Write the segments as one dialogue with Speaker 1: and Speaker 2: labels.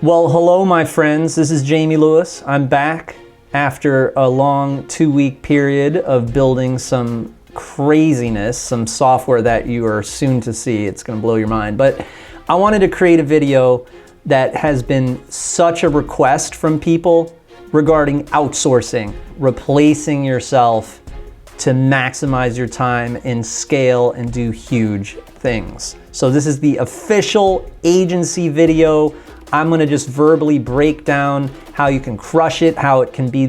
Speaker 1: Well, hello, my friends. This is Jamie Lewis. I'm back after a long 2-week period of building some craziness, some software that you are soon to see. It's going to blow your mind. But I wanted to create a video that has been such a request from people regarding outsourcing, replacing yourself to maximize your time and scale and do huge things. So this is the official agency video. I'm gonna just verbally break down how you can crush it, how it can be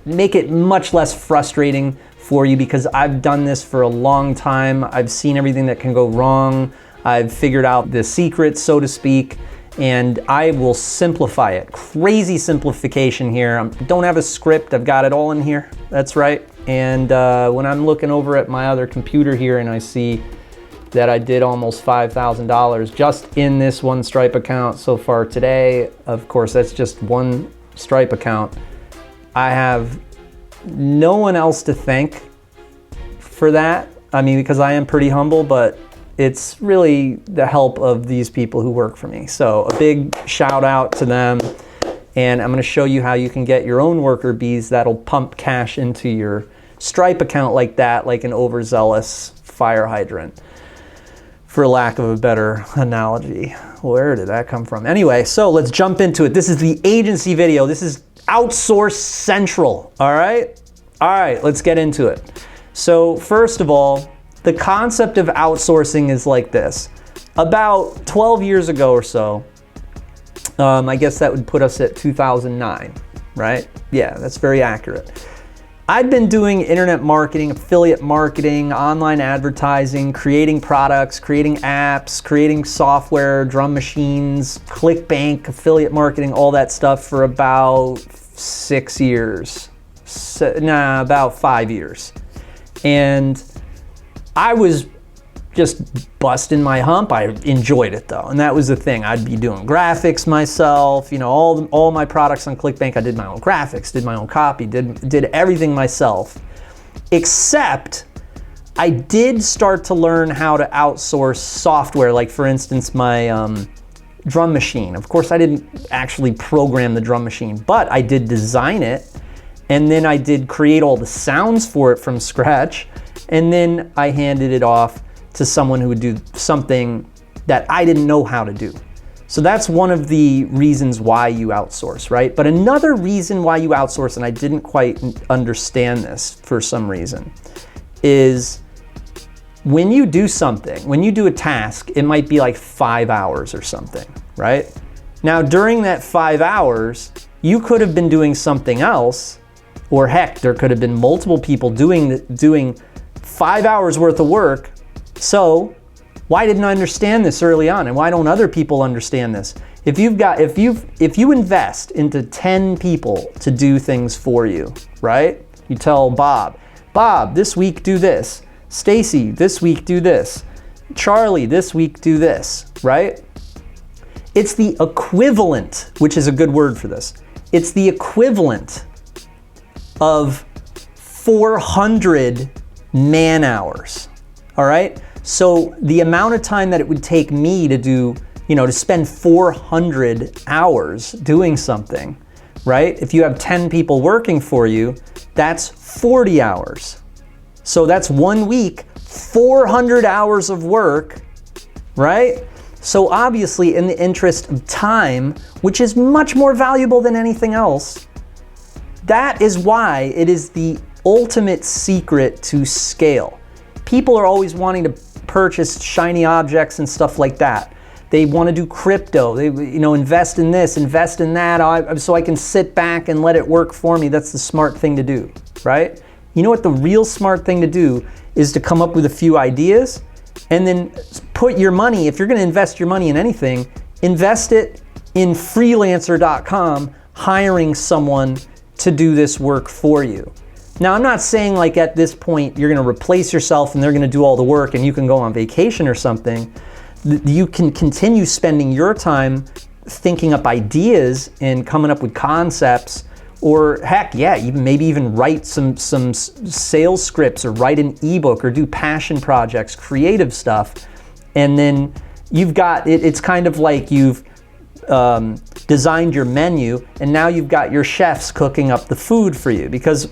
Speaker 1: make it much less frustrating for you, because I've done this for a long time. I've seen everything that can go wrong. I've figured out the secrets, so to speak, and I will simplify it. Crazy simplification here. I don't have a script, I've got it all in here, that's right. And when I'm looking over at my other computer here and I see that I did almost $5,000 just in this one Stripe account so far today. Of course, that's just one Stripe account. I have no one else to thank for that. I mean, because I am pretty humble, but it's really the help of these people who work for me. So a big shout out to them. And I'm gonna show you how you can get your own worker bees that'll pump cash into your Stripe account like that, like an overzealous fire hydrant, for lack of a better analogy. Where did that come from? Anyway, so let's jump into it. This is the agency video. This is Outsource Central, all right? All right, let's get into it. So first of all, the concept of outsourcing is like this. About 12 years ago or so, I guess that would put us at 2009, right? Yeah, that's very accurate. I'd been doing internet marketing, affiliate marketing, online advertising, creating products, creating apps, creating software, drum machines, ClickBank, affiliate marketing, all that stuff for about 6 years. About 5 years. And I was just busting my hump. I enjoyed it though, and that was the thing. I'd be doing graphics myself, you know, all my products on ClickBank. I did my own graphics, did my own copy, did everything myself. Except I did start to learn how to outsource software, like for instance my drum machine. Of course, I didn't actually program the drum machine, but I did design it, and then I did create all the sounds for it from scratch, and then I handed it off to someone who would do something that I didn't know how to do. So that's one of the reasons why you outsource, right? But another reason why you outsource, and I didn't quite understand this for some reason, is when you do something, when you do a task, it might be like 5 hours or something, right? Now during that 5 hours, you could have been doing something else, or heck, there could have been multiple people doing 5 hours worth of work. So why didn't I understand this early on, and why don't other people understand this? If you invest into 10 people to do things for you, right? You tell Bob, this week do this. Stacy, this week do this. Charlie, this week do this, right? It's the equivalent, which is a good word for this. It's the equivalent of 400 man hours. All right, so the amount of time that it would take me to do, to spend 400 hours doing something, right? If you have 10 people working for you, that's 40 hours. So that's 1 week, 400 hours of work, right? So obviously in the interest of time, which is much more valuable than anything else, that is why it is the ultimate secret to scale. People are always wanting to purchase shiny objects and stuff like that. They want to do crypto. They, invest in this, invest in that, so I can sit back and let it work for me. That's the smart thing to do, right? You know what the real smart thing to do is to come up with a few ideas and then put your money, if you're going to invest your money in anything, invest it in freelancer.com, hiring someone to do this work for you. Now, I'm not saying like at this point you're going to replace yourself and they're going to do all the work and you can go on vacation or something. You can continue spending your time thinking up ideas and coming up with concepts, or heck, yeah, maybe even write some sales scripts, or write an ebook, or do passion projects, creative stuff. And then you've got, it's kind of like you've designed your menu, and now you've got your chefs cooking up the food for you. Because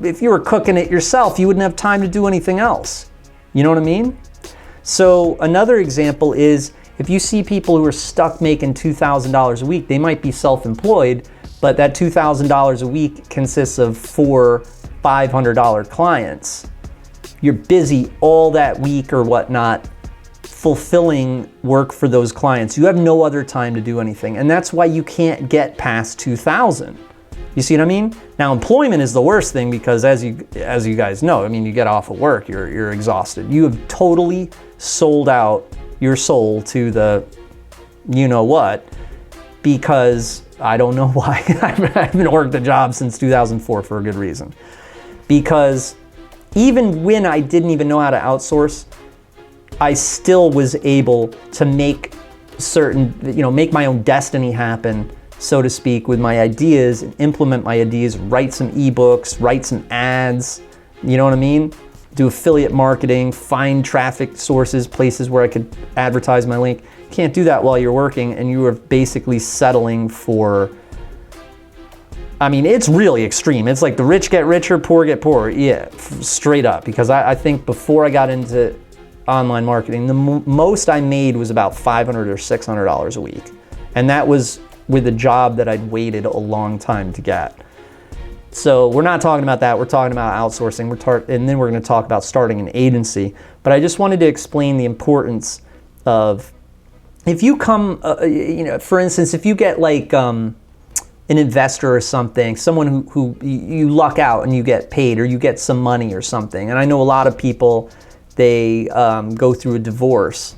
Speaker 1: if you were cooking it yourself, you wouldn't have time to do anything else. You know what I mean? So another example is if you see people who are stuck making $2,000 a week, they might be self-employed, but that $2,000 a week consists of 4 $500 clients. You're busy all that week or whatnot, fulfilling work for those clients. You have no other time to do anything. And that's why you can't get past 2,000. You see what I mean? Now, employment is the worst thing because as you guys know, I mean, you get off of work, you're exhausted. You have totally sold out your soul to the you know what, because I don't know why. I haven't worked a job since 2004 for a good reason. Because even when I didn't even know how to outsource, I still was able to make make my own destiny happen, so to speak, with my ideas and implement my ideas, write some ebooks, write some ads, you know what I mean? Do affiliate marketing, find traffic sources, places where I could advertise my link. You can't do that while you're working, and you are basically settling for, I mean, it's really extreme. It's like the rich get richer, poor get poorer. Yeah, straight up. Because I think before I got into online marketing, the most I made was about $500 or $600 a week. And that was with a job that I'd waited a long time to get. So we're not talking about that. We're talking about outsourcing. And then we're going to talk about starting an agency. But I just wanted to explain the importance of, if you come, for instance, if you get like an investor or something, someone who you luck out and you get paid, or you get some money or something. And I know a lot of people, they go through a divorce.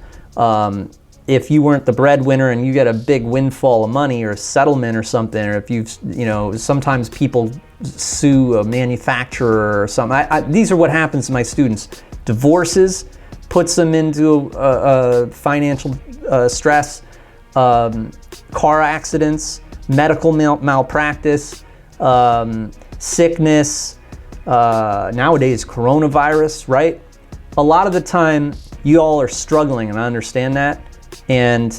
Speaker 1: If you weren't the breadwinner and you get a big windfall of money or a settlement or something, or if sometimes people sue a manufacturer or something. These are what happens to my students. Divorces puts them into financial stress, car accidents, medical malpractice, sickness, nowadays coronavirus, right? A lot of the time you all are struggling, and I understand that. And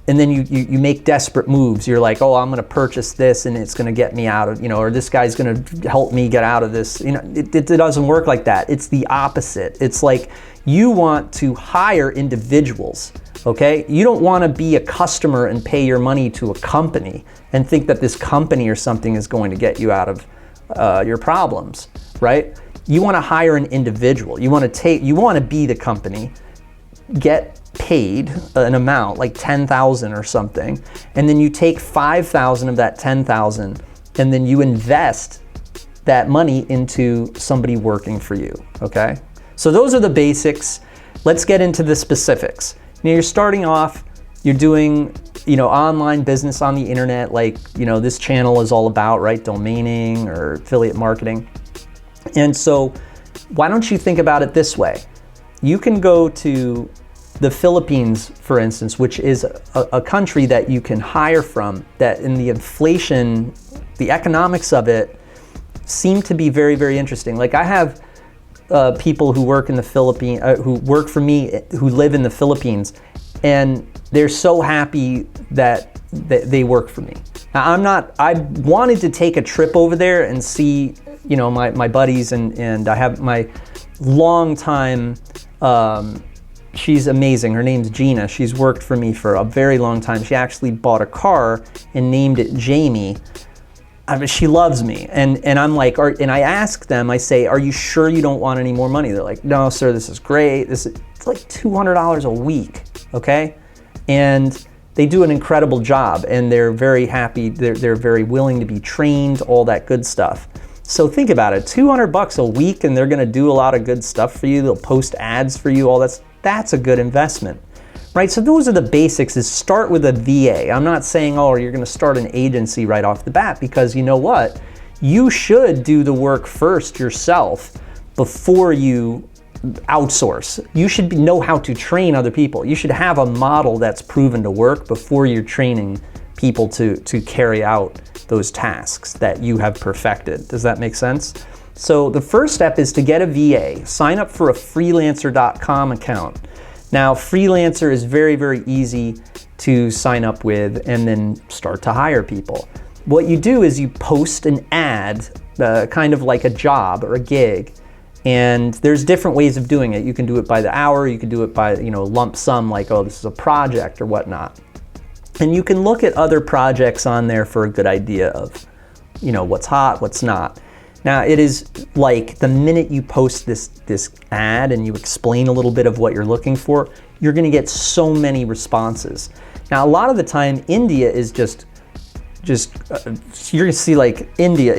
Speaker 1: then you make desperate moves. You're like, oh, I'm gonna purchase this and it's gonna get me out of, or this guy's gonna help me get out of this. It doesn't work like that. It's the opposite. It's like you want to hire individuals, okay? You don't wanna be a customer and pay your money to a company and think that this company or something is going to get you out of your problems, right? You wanna hire an individual. You wanna be the company, get paid an amount like 10,000 or something, and then you take 5,000 of that 10,000 and then you invest that money into somebody working for you, okay? So those are the basics. Let's get into the specifics. You're starting off, you're doing, online business on the internet, like, this channel is all about, right? Domaining or affiliate marketing. And so why don't you think about it this way? You can go to the Philippines, for instance, which is a country that you can hire from, that in the inflation, the economics of it seem to be very, very interesting. Like I have people who work in the Philippines, who work for me, who live in the Philippines, and they're so happy that they work for me. Now, I wanted to take a trip over there and see, my buddies, and I have my longtime, she's amazing. Her name's Gina. She's worked for me for a very long time. She actually bought a car and named it Jamie. She loves me. And I'm like, and I ask them, I say, are you sure you don't want any more money? They're like, no, sir, this is great. It's like $200 a week, okay? And they do an incredible job, and they're very happy. They're very willing to be trained, all that good stuff. So think about it, $200 a week, and they're gonna do a lot of good stuff for you. They'll post ads for you, all that's a good investment, right? So those are the basics, is start with a VA. I'm not saying, oh, you're gonna start an agency right off the bat, because you know what? You should do the work first yourself before you outsource. You should know how to train other people. You should have a model that's proven to work before you're training people to carry out those tasks that you have perfected. Does that make sense? So the first step is to get a VA. Sign up for a freelancer.com account. Now, Freelancer is very, very easy. to sign up with and then start to hire people. What you do is you post an ad, kind of like a job or a gig, and there's different ways of doing it. You can do it by the hour, you can do it by, lump sum, like, oh, this is a project or whatnot. And you can look at other projects on there for a good idea of, what's hot, what's not. Now, it is like the minute you post this ad and you explain a little bit of what you're looking for, you're gonna get so many responses. Now, a lot of the time, India is just you're gonna see like India,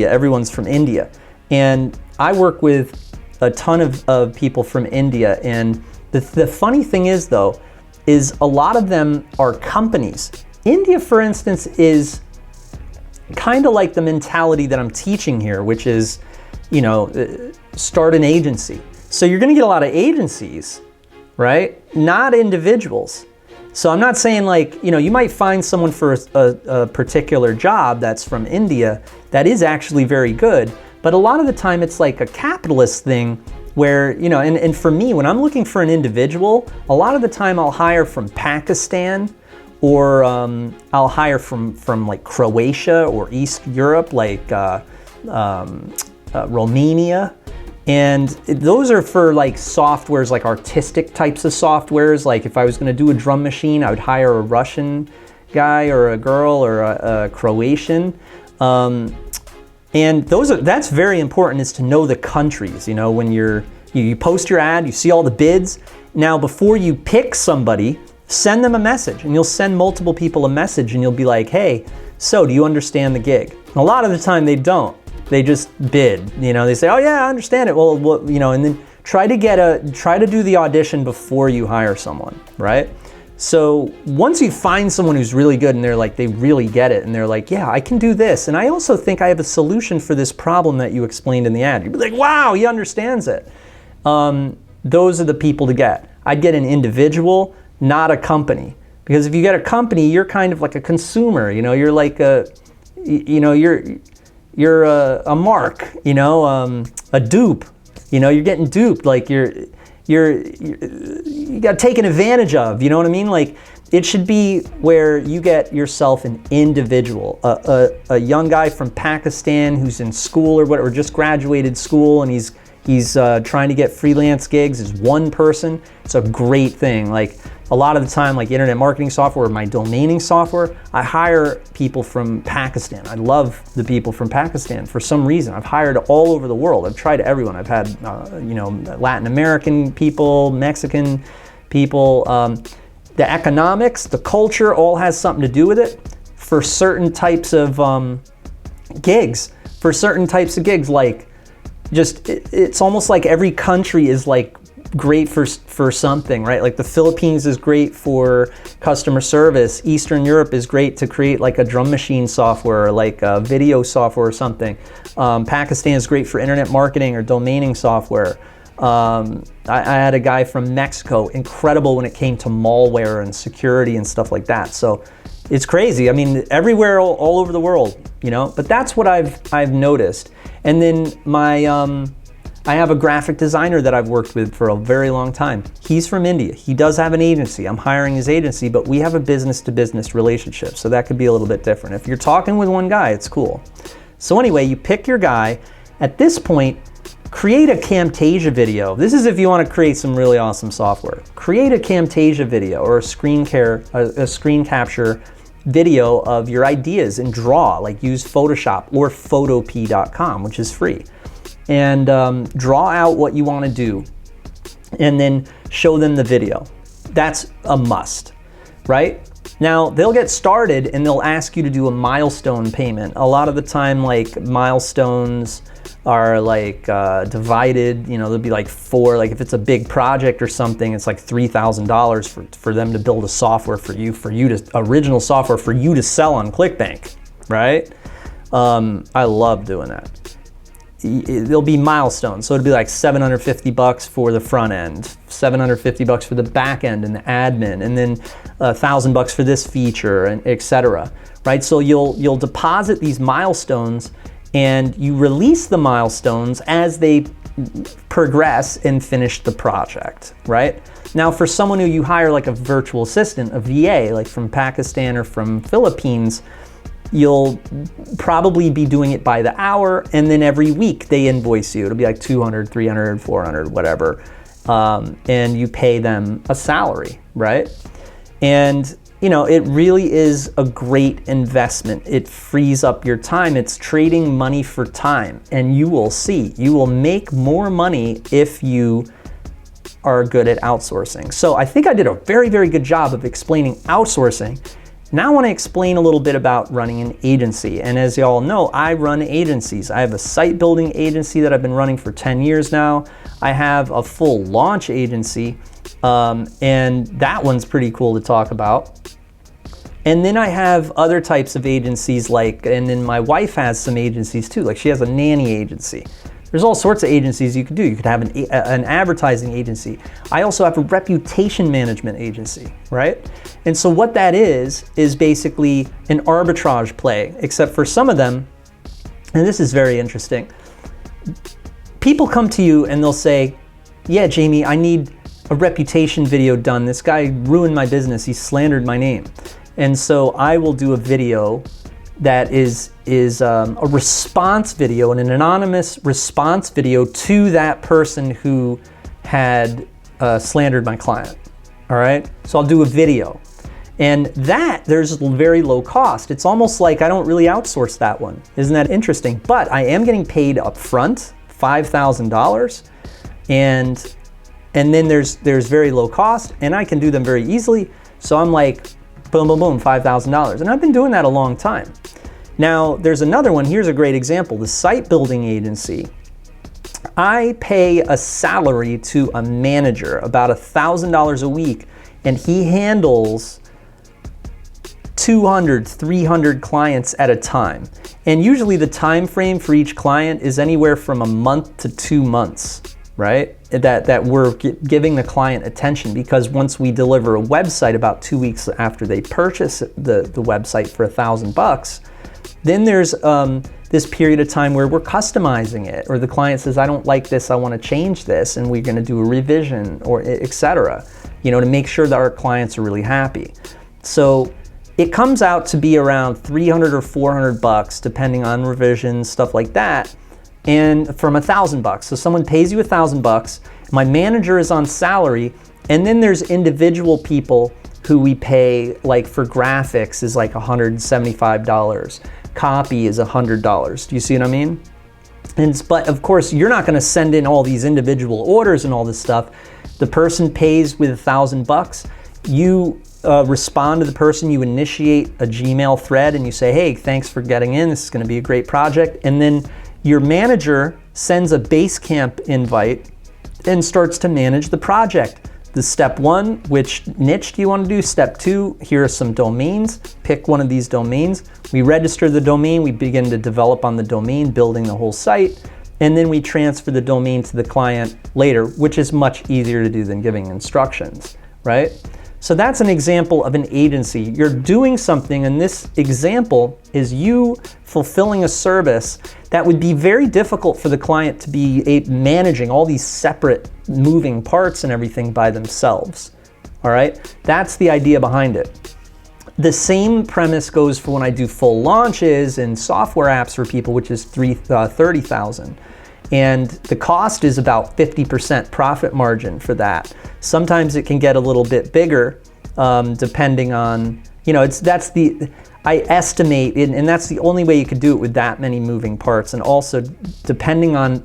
Speaker 1: everyone's from India. And I work with a ton of people from India, and the funny thing is though, is a lot of them are companies. India, for instance, is kind of like the mentality that I'm teaching here, which is, start an agency. So you're gonna get a lot of agencies, right? Not individuals. So I'm not saying like, you might find someone for a particular job that's from India that is actually very good, but a lot of the time it's like a capitalist thing where, and for me, when I'm looking for an individual, a lot of the time I'll hire from Pakistan, or I'll hire from like Croatia or East Europe, like Romania. And those are for like softwares, like artistic types of softwares. Like if I was gonna do a drum machine, I would hire a Russian guy or a girl or a Croatian. And that's very important, is to know the countries. When you post your ad, you see all the bids. Now, before you pick somebody, send them a message, and you'll send multiple people a message, and you'll be like, hey, so do you understand the gig? And a lot of the time they don't. They just bid, they say, oh yeah, I understand it. Well, and then try to do the audition before you hire someone, right? So once you find someone who's really good and they really get it, and they're like, yeah, I can do this. And I also think I have a solution for this problem that you explained in the ad. You'd be like, wow, he understands it. Those are the people to get. I'd get an individual, not a company. Because if you get a company, you're kind of like a consumer, you're like you're a mark, a dupe, you're getting duped, like you got taken advantage of, you know what I mean? Like, it should be where you get yourself an individual, a young guy from Pakistan who's in school or whatever, just graduated school, and he's trying to get freelance gigs, is one person. It's a great thing. Like, a lot of the time, like internet marketing software or my domaining software, I hire people from Pakistan. I love the people from Pakistan for some reason. I've hired all over the world. I've tried everyone. I've had, Latin American people, Mexican people. The economics, the culture, all has something to do with it for certain types of gigs. For certain types of gigs, like it's almost like every country is like great for something, right? Like the Philippines is great for customer service. Eastern Europe is great to create like a drum machine software, or like a video software or something. Pakistan is great for internet marketing or domaining software. I had a guy from Mexico, incredible when it came to malware and security and stuff like that. So it's crazy. I mean, everywhere, all over the world, but that's what I've noticed. And then I have a graphic designer that I've worked with for a very long time. He's from India. He does have an agency. I'm hiring his agency, but we have a business-to-business relationship, so that could be a little bit different. If you're talking with one guy, it's cool. So anyway, you pick your guy. At this point, create a Camtasia video. This is if you want to create some really awesome software. Create a Camtasia video or a screen capture video of your ideas and draw, like use Photoshop or photop.com, which is free. And draw out what you want to do, and then show them the video. That's a must, right? Now, they'll get started and they'll ask you to do a milestone payment. A lot of the time, like, milestones are like divided, there'll be like 4, like if it's a big project or something, it's like $3,000 for them to build a software for you to original software for you to sell on ClickBank, right? I love doing that. There'll be milestones. So it'll be like $750 for the front end, $750 for the back end and the admin, and then $1,000 for this feature, and etc. Right? So you'll deposit these milestones, and you release the milestones as they progress and finish the project, right? Now, for someone who you hire like a virtual assistant, a VA, like from Pakistan or from Philippines, you'll probably be doing it by the hour, and then every week they invoice you. It'll be like 200, 300, 400, whatever. And you pay them a salary, right? And you know, it really is a great investment. It frees up your time. It's trading money for time, and you will see, you will make more money if you are good at outsourcing. So I think I did a very, very good job of explaining outsourcing. Now I want to explain a little bit about running an agency. And as you all know, I run agencies. I have a site building agency that I've been running for 10 years now. I have a full launch agency, and that one's pretty cool to talk about. And then I have other types of agencies and then my wife has some agencies too, like she has a nanny agency. There's all sorts of agencies you could do. You could have an advertising agency. I also have a reputation management agency, right? And so what that is basically an arbitrage play, except for some of them, and this is very interesting. People come to you and they'll say, yeah, Jamie, I need a reputation video done. This guy ruined my business. He slandered my name. And so I will do a video that is a response video, an anonymous response video to that person who had slandered my client, all right? So I'll do a video. And there's very low cost. It's almost like I don't really outsource that one. Isn't that interesting? But I am getting paid up front, $5,000. And then there's very low cost, and I can do them very easily. So I'm like, boom, boom, boom, $5,000. And I've been doing that a long time. Now, there's another one. Here's a great example, the site building agency. I pay a salary to a manager, about $1,000 a week, and he handles 200, 300 clients at a time. And usually the time frame for each client is anywhere from a month to 2 months, right? That we're giving the client attention, because once we deliver a website about 2 weeks after they purchase the website for $1,000, then there's this period of time where we're customizing it, or the client says, I don't like this, I want to change this, and we're going to do a revision, or etc. You know, to make sure that our clients are really happy. So it comes out to be around $300 or $400, depending on revisions, stuff like that. And from $1,000. So someone pays you $1,000, my manager is on salary, and then there's individual people who we pay, like for graphics is like $175, copy is $100. Do you see what I mean? But of course, you're not gonna send in all these individual orders and all this stuff. The person pays with $1,000, you respond to the person, you initiate a Gmail thread and you say, hey, thanks for getting in, this is gonna be a great project. And then your manager sends a Basecamp invite and starts to manage the project. The step one, which niche do you want to do? Step two, here are some domains. Pick one of these domains. We register the domain, we begin to develop on the domain, building the whole site, and then we transfer the domain to the client later, which is much easier to do than giving instructions, right? So that's an example of an agency. You're doing something, and this example is you fulfilling a service that would be very difficult for the client to be managing all these separate moving parts and everything by themselves, all right? That's the idea behind it. The same premise goes for when I do full launches and software apps for people, which is $30,000. And the cost is about 50% profit margin for that. Sometimes it can get a little bit bigger, depending on, you know, I estimate, and that's the only way you could do it with that many moving parts. And also, depending on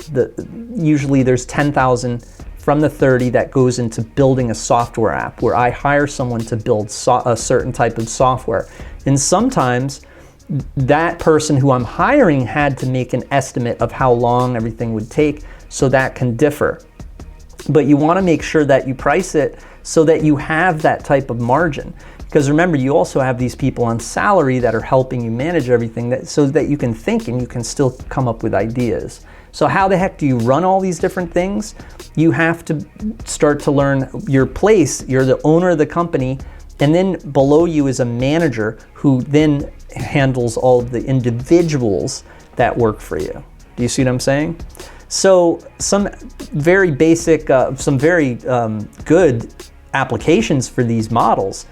Speaker 1: usually there's 10,000 from the 30 that goes into building a software app, where I hire someone to build a certain type of software. And sometimes that person who I'm hiring had to make an estimate of how long everything would take, so that can differ. But you want to make sure that you price it so that you have that type of margin. Because remember, you also have these people on salary that are helping you manage everything, so that you can think and you can still come up with ideas. So how the heck do you run all these different things? You have to start to learn your place. You're the owner of the company, and then below you is a manager who then handles all of the individuals that work for you. Do you see what I'm saying? So some very basic, some very good applications for these models.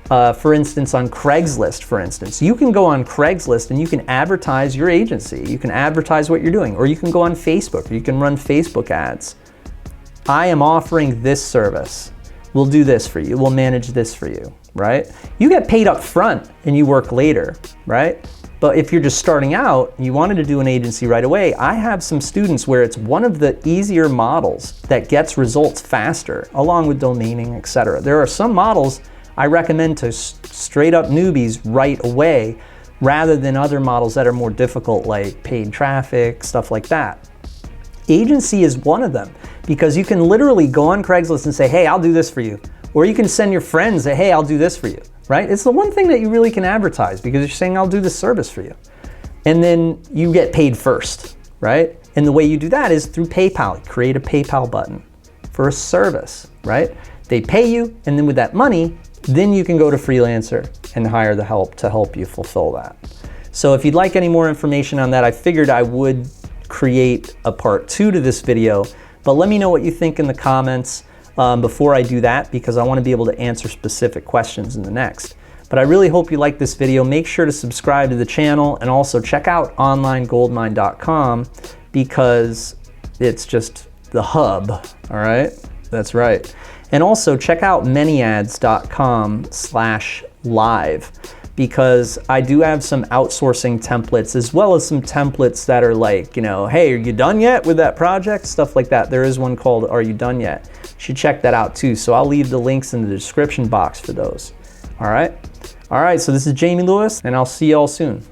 Speaker 1: For instance, on Craigslist, for instance, you can go on Craigslist and you can advertise your agency. You can advertise what you're doing, or you can go on Facebook, or you can run Facebook ads. I am offering this service. We'll do this for you. We'll manage this for you, right? You get paid up front and you work later, right? But if you're just starting out, you wanted to do an agency right away, I have some students where it's one of the easier models that gets results faster, along with domaining, etc. There are some models I recommend to straight up newbies right away, rather than other models that are more difficult, like paid traffic, stuff like that. Agency is one of them, because you can literally go on Craigslist and say, hey, I'll do this for you. Or you can send your friends, say, hey, I'll do this for you, right? It's the one thing that you really can advertise, because you're saying, I'll do this service for you. And then you get paid first, right? And the way you do that is through PayPal. Create a PayPal button for a service, right? They pay you, and then with that money, then you can go to Freelancer and hire the help to help you fulfill that. So if you'd like any more information on that, I figured I would create a part 2 to this video, but let me know what you think in the comments before I do that, because I want to be able to answer specific questions in the next. But I really hope you like this video. Make sure to subscribe to the channel, and also check out onlinegoldmine.com, because it's just the hub, all right? That's right. And also check out manyads.com/live, because I do have some outsourcing templates, as well as some templates that are like, you know, hey, are you done yet with that project? Stuff like that. There is one called Are You Done Yet? You should check that out too. So I'll leave the links in the description box for those. All right. So this is Jamie Lewis, and I'll see y'all soon.